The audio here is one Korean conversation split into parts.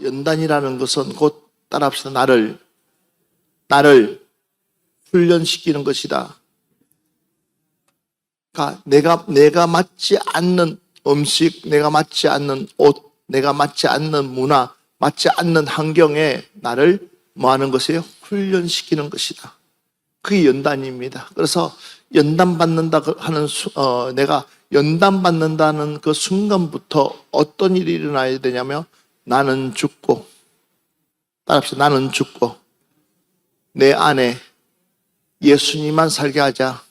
연단이라는 것은 곧 따라합시다. 나를 훈련시키는 것이다. 그러니까 내가 맞지 않는 음식, 내가 맞지 않는 옷, 내가 맞지 않는 문화, 맞지 않는 환경에 나를 뭐 하는 것이에요? 훈련시키는 것이다. 그게 연단입니다. 그래서 연단받는다 하는 내가 연단받는다는 그 순간부터 어떤 일이 일어나야 되냐면 나는 죽고, 따라합시다. 나는 죽고 내 안에 예수님만 살게 하자.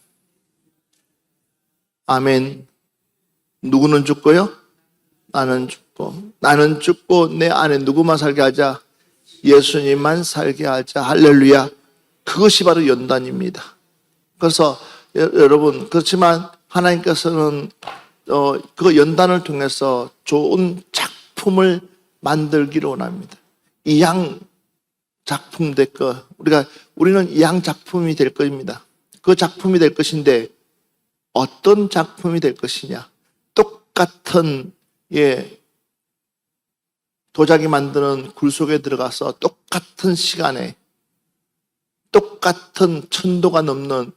아멘. 누구는 죽고요? 나는 죽고 내 안에 누구만 살게 하자? 예수님만 살게 하자. 할렐루야. 그것이 바로 연단입니다. 그래서 여러분, 그렇지만 하나님께서는 그 연단을 통해서 좋은 작품을 만들기를 원합니다. 이양 작품 될 거, 우리는 이양 작품이 될 것입니다. 그 작품이 될 것인데 어떤 작품이 될 것이냐? 똑같은 도자기 만드는 굴 속에 들어가서 똑같은 시간에 똑같은 1000도가 넘는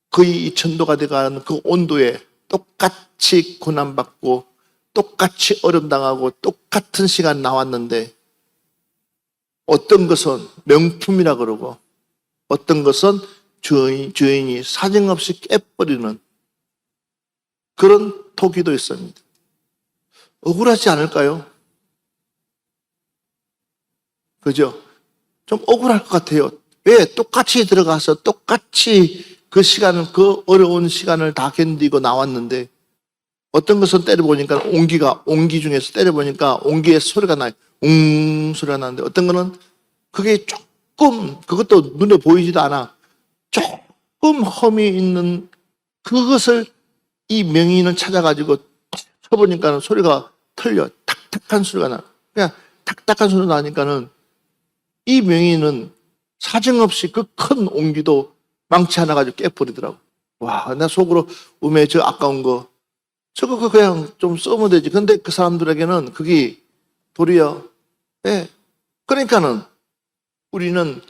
거의 2000도가 돼가는 그 온도에 똑같이 고난받고 똑같이 어려움당하고 똑같은 시간 나왔는데 어떤 것은 명품이라 그러고 어떤 것은 주인이 사정없이 깨버리는 그런 토기도 있습니다. 억울하지 않을까요? 그죠? 좀 억울할 것 같아요. 왜? 똑같이 들어가서 똑같이 그 시간을, 그 어려운 시간을 다 견디고 나왔는데 어떤 것은 때려보니까 옹기 중에서 때려보니까 옹기의 소리가 나요. 소리가 나는데 어떤 거는 그게 조금, 그것도 눈에 보이지도 않아. 조금 험이 있는 그것을 이 명인은 찾아가지고 쳐보니까 소리가 틀려. 탁탁한 소리가 나. 그냥 탁탁한 소리가 나니까는 이 명인은 사정없이 그 큰 옹기도 망치 하나 가지고 깨버리더라고. 와, 나 속으로 저 아까운 거 저거 그냥 좀 쓰면 되지. 근데 그 사람들에게는 그게 도리어 그러니까는 우리는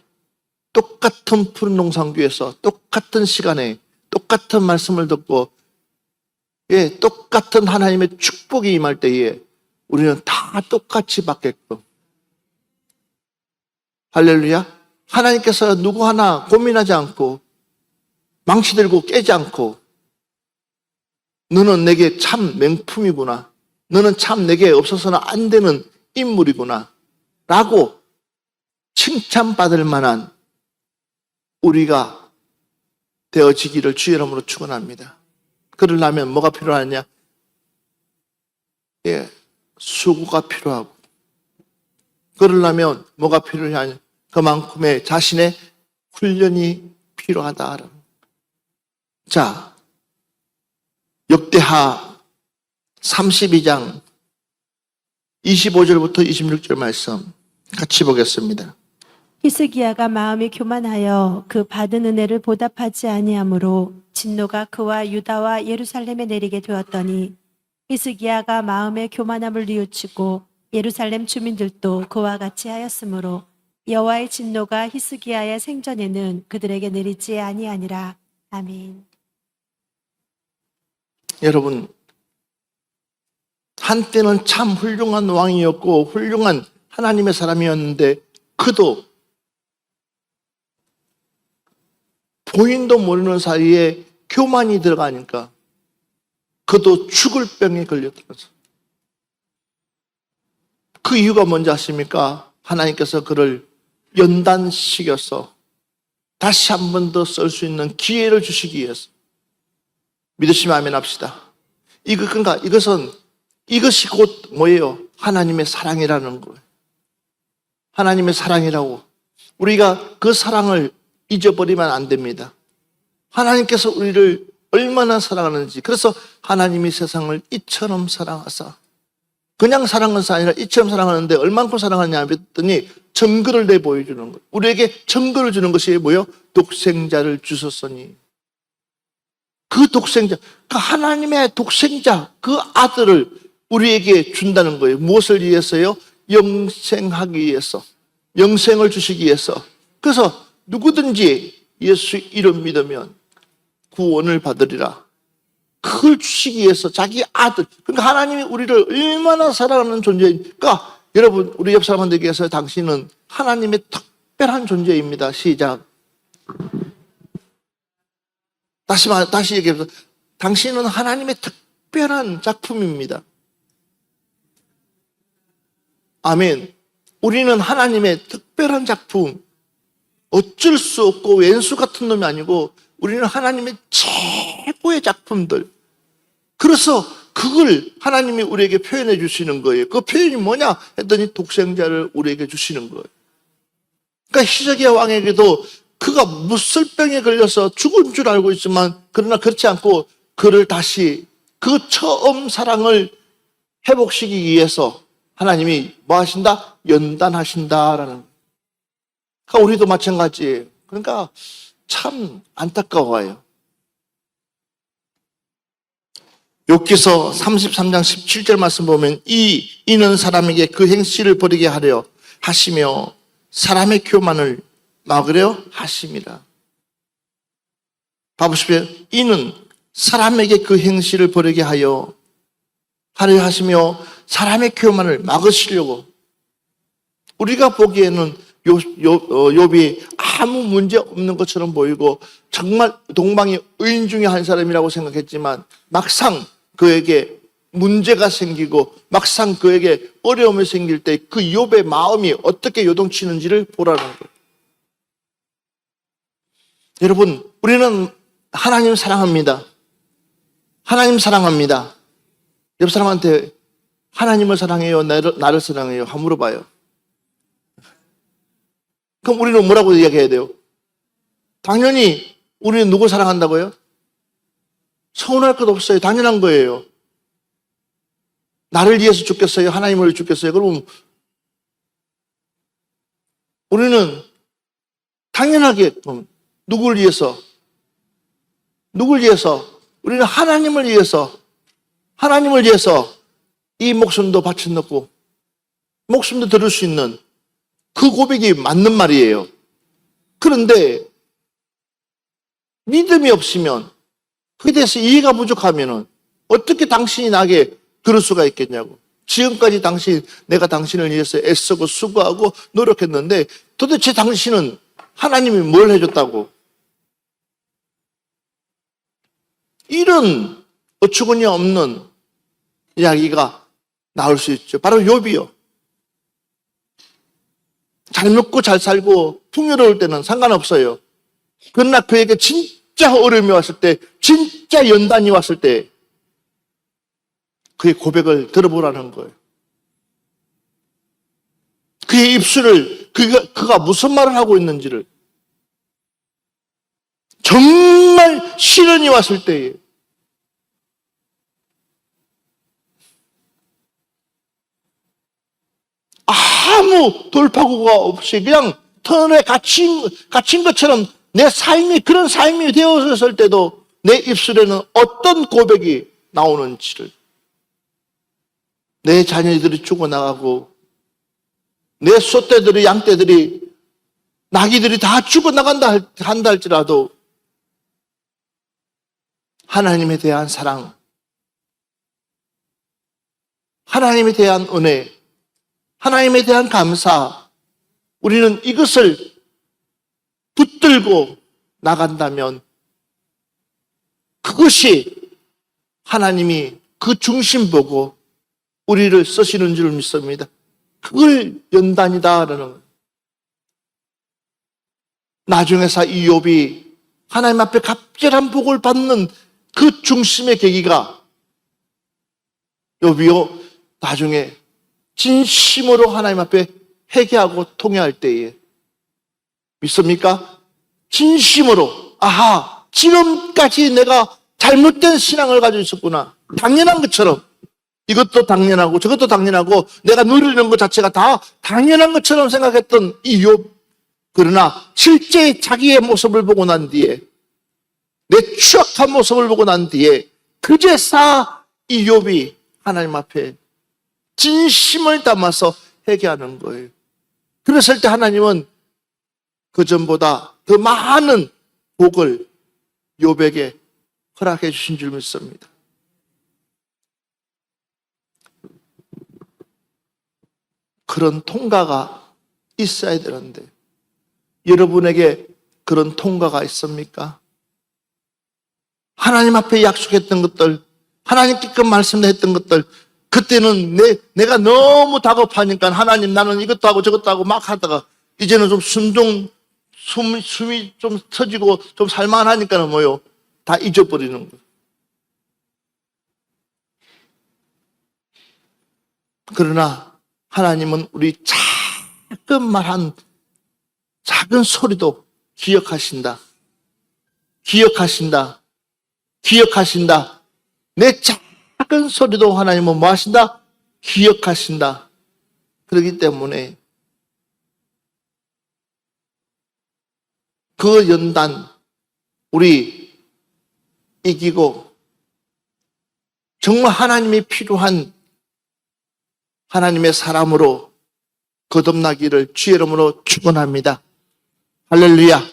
똑같은 푸른 농상교에서 똑같은 시간에 똑같은 말씀을 듣고 똑같은 하나님의 축복이 임할 때에 우리는 다 똑같이 받게끔. 할렐루야. 하나님께서 누구 하나 고민하지 않고 망치 들고 깨지 않고 너는 내게 참 명품이구나. 너는 참 내게 없어서는 안 되는 인물이구나. 라고 칭찬받을 만한 우리가 되어지기를 주의 이름으로 축원합니다. 그러려면 뭐가 필요하냐? 수고가 필요하고 그러려면 뭐가 필요하냐? 그만큼의 자신의 훈련이 필요하다. 자, 역대하 32장 25절부터 26절 말씀 같이 보겠습니다. 히스기야가 마음이 교만하여 그 받은 은혜를 보답하지 아니하므로 진노가 그와 유다와 예루살렘에 내리게 되었더니 히스기야가 마음의 교만함을 뉘우치고 예루살렘 주민들도 그와 같이 하였으므로 여호와의 진노가 히스기야의 생전에는 그들에게 내리지 아니하니라. 아멘. 여러분, 한때는 참 훌륭한 왕이었고 훌륭한 하나님의 사람이었는데 그도 본인도 모르는 사이에 교만이 들어가니까 그도 죽을 병에 걸렸더라고요. 그 이유가 뭔지 아십니까? 하나님께서 그를 연단시켜서 다시 한 번 더 쓸 수 있는 기회를 주시기 위해서. 믿으시면 아멘 합시다. 그러니까 이것이 곧 뭐예요? 하나님의 사랑이라는 거예요. 하나님의 사랑이라고. 우리가 그 사랑을 잊어버리면 안 됩니다. 하나님께서 우리를 얼마나 사랑하는지. 그래서 하나님이 세상을 이처럼 사랑하사. 그냥 사랑하는 것이 아니라 이처럼 사랑하는데 얼만큼 사랑하냐 했더니 증거를 내보여주는 거예요. 우리에게 증거를 주는 것이 뭐예요? 독생자를 주셨으니. 그 독생자, 그 하나님의 독생자, 그 아들을 우리에게 준다는 거예요. 무엇을 위해서요? 영생하기 위해서, 영생을 주시기 위해서, 그래서 누구든지 예수 이름 믿으면 구원을 받으리라. 그걸 주시기 위해서 자기 아들, 그러니까 하나님이 우리를 얼마나 사랑하는 존재입니까? 여러분, 우리 옆 사람한테 얘기해서 당신은 하나님의 특별한 존재입니다. 시작. 다시 얘기해서 당신은 하나님의 특별한 작품입니다. 아멘. 우리는 하나님의 특별한 작품, 어쩔 수 없고 왼수 같은 놈이 아니고 우리는 하나님의 최고의 작품들. 그래서 그걸 하나님이 우리에게 표현해 주시는 거예요. 그 표현이 뭐냐 했더니 독생자를 우리에게 주시는 거예요. 그러니까 히스기야 왕에게도 그가 무슬병에 걸려서 죽은 줄 알고 있지만 그러나 그렇지 않고 그를 다시 그 처음 사랑을 회복시키기 위해서 하나님이 뭐 하신다? 연단하신다라는 거예요. 그러니까 우리도 마찬가지예요. 그러니까 참 안타까워요. 욥기서 33장 17절 말씀 보면 이는 사람에게 그 행실을 버리게 하려 하시며 사람의 교만을 막으려 하심이라. 봐보십시오. 이는 사람에게 그 행실을 버리게 하려 하시며 사람의 교만을 막으시려고. 우리가 보기에는 욥이 아무 문제 없는 것처럼 보이고 정말 동방의 의인 중에 한 사람이라고 생각했지만 막상 그에게 문제가 생기고 막상 그에게 어려움이 생길 때 그 욥의 마음이 어떻게 요동치는지를 보라는 거예요. 여러분, 우리는 하나님 사랑합니다. 하나님 사랑합니다. 옆 사람한테 하나님을 사랑해요? 나를 사랑해요? 한번 물어봐요. 그럼 우리는 뭐라고 이야기해야 돼요? 당연히 우리는 누굴 사랑한다고요? 서운할 것 없어요. 당연한 거예요. 나를 위해서 죽겠어요? 하나님을 위해 죽겠어요? 그럼 우리는 당연하게 누굴 위해서? 우리는 하나님을 위해서 이 목숨도 바쳐놓고 목숨도 들을 수 있는 그 고백이 맞는 말이에요. 그런데 믿음이 없으면, 그에 대해서 이해가 부족하면 어떻게 당신이 나에게 그럴 수가 있겠냐고. 지금까지 내가 당신을 위해서 애쓰고 수고하고 노력했는데 도대체 당신은 하나님이 뭘 해줬다고. 이런 어처구니 없는 이야기가 나올 수 있죠. 바로 욥이요. 잘 먹고 잘 살고 풍요로울 때는 상관없어요. 그러나 그에게 진짜 어려움이 왔을 때, 진짜 연단이 왔을 때 그의 고백을 들어보라는 거예요. 그의 입술을, 그가 무슨 말을 하고 있는지를. 정말 시련이 왔을 때에 아무 돌파구가 없이 그냥 터널에 갇힌 것처럼 내 삶이 그런 삶이 되었을 때도 내 입술에는 어떤 고백이 나오는지를, 내 자녀들이 죽어나가고 내 소떼들이, 양떼들이, 나귀들이 다 죽어나간다 한다 할지라도 하나님에 대한 사랑, 하나님에 대한 은혜, 하나님에 대한 감사, 우리는 이것을 붙들고 나간다면 그것이 하나님이 그 중심 보고 우리를 쓰시는 줄 믿습니다. 그걸 연단이다라는 거예요. 나중에서 이 욥이 하나님 앞에 갑절한 복을 받는 그 중심의 계기가 욥이요, 나중에 진심으로 하나님 앞에 회개하고 통회할 때에, 믿습니까? 진심으로, 아하, 지금까지 내가 잘못된 신앙을 가지고 있었구나. 당연한 것처럼, 이것도 당연하고 저것도 당연하고 내가 누리는 것 자체가 다 당연한 것처럼 생각했던 이 욥. 그러나 실제 자기의 모습을 보고 난 뒤에, 내 추악한 모습을 보고 난 뒤에 그제서 이 욥이 하나님 앞에 진심을 담아서 회개하는 거예요. 그랬을 때 하나님은 그 전보다 더 많은 복을 욥에게 허락해 주신 줄 믿습니다. 그런 통과가 있어야 되는데 여러분에게 그런 통과가 있습니까? 하나님 앞에 약속했던 것들, 하나님께 말씀했던 것들, 그때는 내가 너무 다급하니까 하나님 나는 이것도 하고 저것도 하고 막 하다가 이제는 좀 숨이 좀 터지고 좀 살만하니까는 뭐요? 다 잊어버리는 거예요. 그러나 하나님은 우리 작은 말한 작은 소리도 기억하신다. 기억하신다. 기억하신다. 내 작은 소리도 하나님은 뭐 하신다? 기억하신다. 그렇기 때문에 그 연단 우리 이기고 정말 하나님이 필요한 하나님의 사람으로 거듭나기를 주의 이름으로 축원합니다. 할렐루야.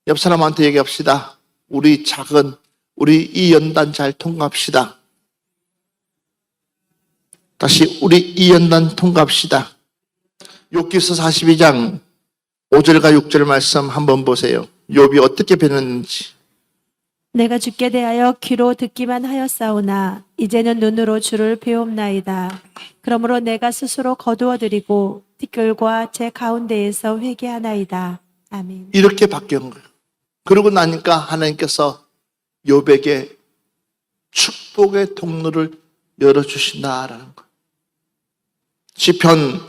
옆 사람한테 얘기합시다. 우리 이 연단 잘 통과합시다. 다시 우리 이 연단 통과합시다. 욥기서 42장 5절과 6절 말씀 한번 보세요. 욥이 어떻게 변했는지. 내가 주께 대하여 귀로 듣기만 하였사오나 이제는 눈으로 주를 배움나이다. 그러므로 내가 스스로 거두어드리고 티끌과 제 가운데에서 회개하나이다. 아멘. 이렇게 바뀐 거예요. 그러고 나니까 하나님께서 욥에게 축복의 통로를 열어주신다라는 거예요. 시편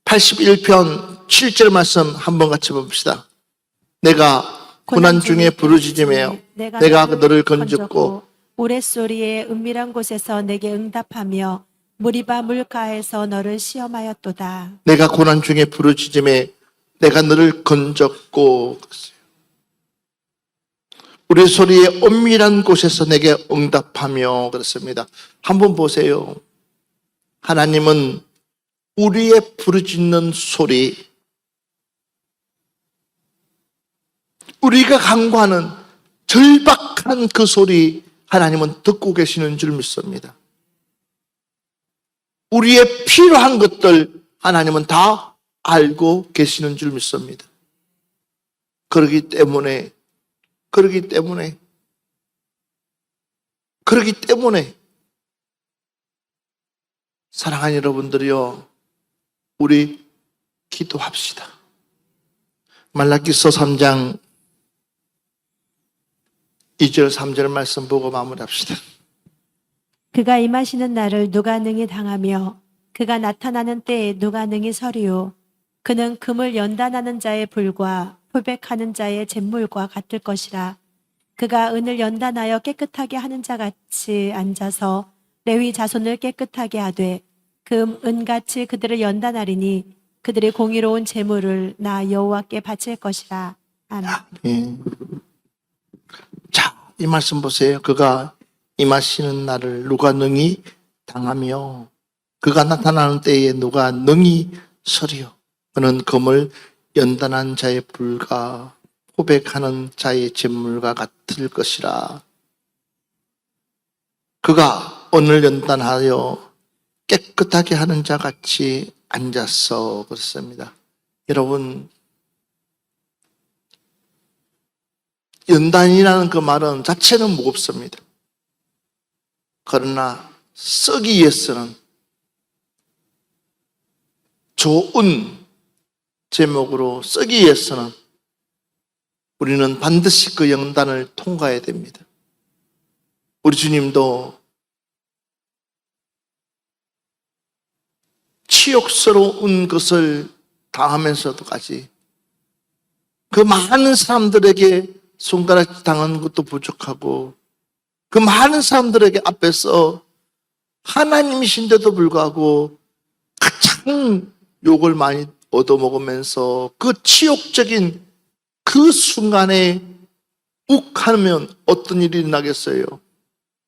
81편 7절 말씀 한번 같이 봅시다. 내가 고난 중에 부르짖으며 내가 너를 건졌고 우레소리의 은밀한 곳에서 내게 응답하며 무리바 물가에서 너를 시험하였도다. 내가 고난 중에 부르짖으며 내가 너를 건졌고 우리 소리의 은밀한 곳에서 내게 응답하며 그렇습니다. 한번 보세요. 하나님은 우리의 부르짖는 소리, 우리가 간구하는 절박한 그 소리 하나님은 듣고 계시는 줄 믿습니다. 우리의 필요한 것들 하나님은 다 알고 계시는 줄 믿습니다. 그렇기 때문에 사랑하는 여러분들이요, 우리 기도합시다. 말라기서 3장 2절 3절 말씀 보고 마무리합시다. 그가 임하시는 날을 누가 능히 당하며 그가 나타나는 때에 누가 능히 서리요. 그는 금을 연단하는 자의 불과 표백하는 자의 잿물과 같을 것이라. 그가 은을 연단하여 깨끗하게 하는 자 같이 앉아서 레위 자손을 깨끗하게 하되 금, 은같이 그들을 연단하리니 그들의 공의로운 재물을 나 여호와께 바칠 것이라. 아멘. 예. 자, 이 말씀 보세요. 그가 임하시는 날을 누가 능히 당하며 그가 나타나는 때에 누가 능히 서리요. 그는 금을 연단한 자의 불과 포백하는 자의 잿물과 같을 것이라. 그가 은을 연단하여 깨끗하게 하는 자 같이 앉아서 그렇습니다. 여러분, 연단이라는 그 말은 자체는 무겁습니다. 그러나 쓰기 위해서는 좋은 제목으로 쓰기 위해서는 우리는 반드시 그 연단을 통과해야 됩니다. 우리 주님도 치욕스러운 것을 당하면서도까지 그 많은 사람들에게 손가락 당한 것도 부족하고 그 많은 사람들에게 앞에서 하나님이신데도 불구하고 가장 욕을 많이 얻어먹으면서 그 치욕적인 그 순간에 욱 하면 어떤 일이 일어나겠어요?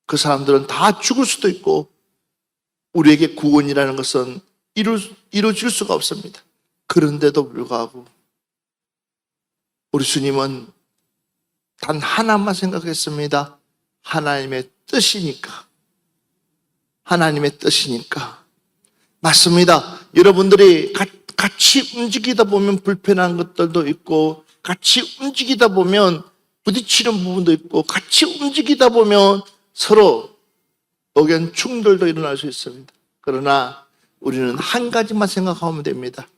그 사람들은 다 죽을 수도 있고 우리에게 구원이라는 것은 이루어질 수가 없습니다. 그런데도 불구하고 우리 주님은 단 하나만 생각했습니다. 하나님의 뜻이니까. 하나님의 뜻이니까. 맞습니다. 여러분들이 같이 움직이다 보면 불편한 것들도 있고, 같이 움직이다 보면 부딪히는 부분도 있고, 같이 움직이다 보면 서로 의견 충돌도 일어날 수 있습니다. 그러나 우리는 한 가지만 생각하면 됩니다.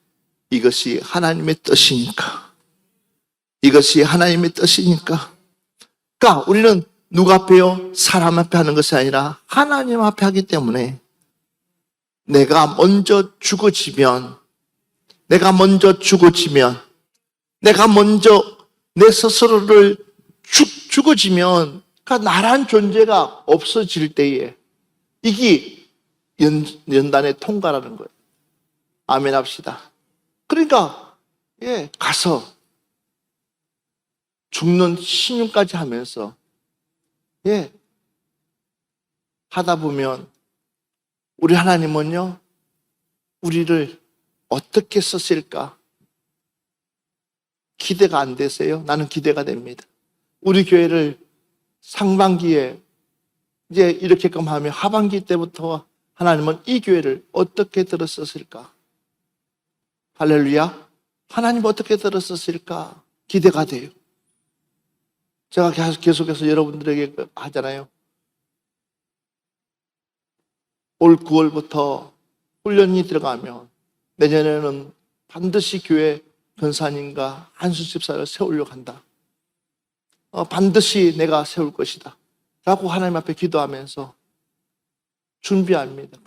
이것이 하나님의 뜻이니까. 이것이 하나님의 뜻이니까. 그러니까 우리는 누구 앞에요? 사람 앞에 하는 것이 아니라 하나님 앞에 하기 때문에 내가 먼저 죽어지면 내가 먼저 내 스스로를 죽어지면 그러니까 나란 존재가 없어질 때에 이게 연단의 통과라는 거예요. 아멘 합시다. 그러니까 가서 죽는 신용까지 하면서 하다 보면 우리 하나님은요 우리를 어떻게 썼을까 기대가 안 되세요? 나는 기대가 됩니다. 우리 교회를 상반기에 이제 이렇게끔 하면 하반기 때부터 하나님은 이 교회를 어떻게 들었었을까? 할렐루야. 하나님 어떻게 들었었을까? 기대가 돼요. 제가 계속해서 여러분들에게 하잖아요. 올 9월부터 훈련이 들어가면 내년에는 반드시 교회 권사님과 한수 집사를 세우려고 한다. 반드시 내가 세울 것이다. 라고 하나님 앞에 기도하면서 준비합니다.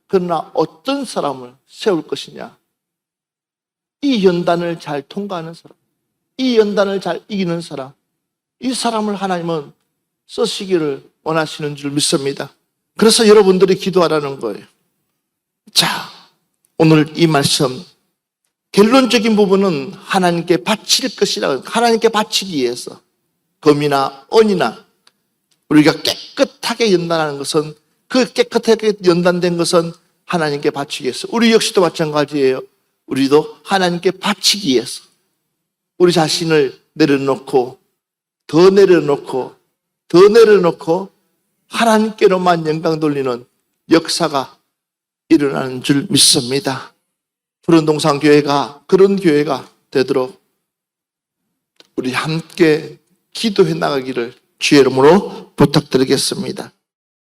그러나 어떤 사람을 세울 것이냐? 이 연단을 잘 통과하는 사람, 이 연단을 잘 이기는 사람, 이 사람을 하나님은 쓰시기를 원하시는 줄 믿습니다. 그래서 여러분들이 기도하라는 거예요. 자, 오늘 이 말씀 결론적인 부분은 하나님께 바칠 것이라, 하나님께 바치기 위해서 금이나 은이나 우리가 깨끗하게 연단하는 것은, 그 깨끗하게 연단된 것은 하나님께 바치기 위해서, 우리 역시도 마찬가지예요. 우리도 하나님께 바치기 위해서 우리 자신을 내려놓고 더 내려놓고 하나님께로만 영광 돌리는 역사가 일어나는 줄 믿습니다. 푸른동산 교회가 그런 교회가 되도록 우리 함께 기도해 나가기를 주의 이름으로 부탁드리겠습니다.